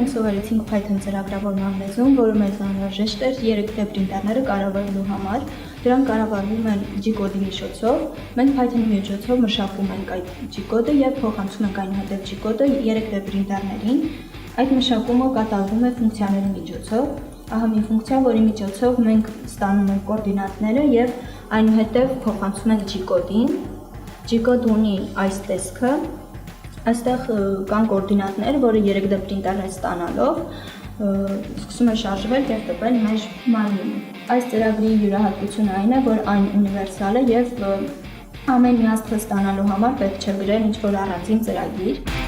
մենք սովորեցինք Python ծրագրավորման լեզուն, որը մեզ անհրաժեշտ էր 3D պրինտերները կառավարելու համար։ Դրանք կառավարվում են G-կոդի միջոցով։ Մենք Python-ի միջոցով մշակում ենք այդ G-կոդը եւ փոխանցում ենք այնուհետեւ G-կոդը 3D պրինտերներին։ Այդ մշակումը կատարվում է ֆունկցիաների միջոցով։ Ահա մի ֆունկցիա, որի միջոցով մենք ստանում ենք կոորդինատները եւ այնուհետեւ փոխանցում ենք G-կոդին։ G-կոդը ունի այս տեսքը։ Այստեղ կան կոորդինատներ, որը 3D պրինտերներ ստանալով սկսում է շարժվել եւ տպել մեր մարմինը։ Այս ծրագրի յուրահատկությունը այն է, որ այն ունիվերսալ է եւ ամեն մի աստղ ստանալու համար պետք չէ գրել ինչ-որ առանձին ծրագիր։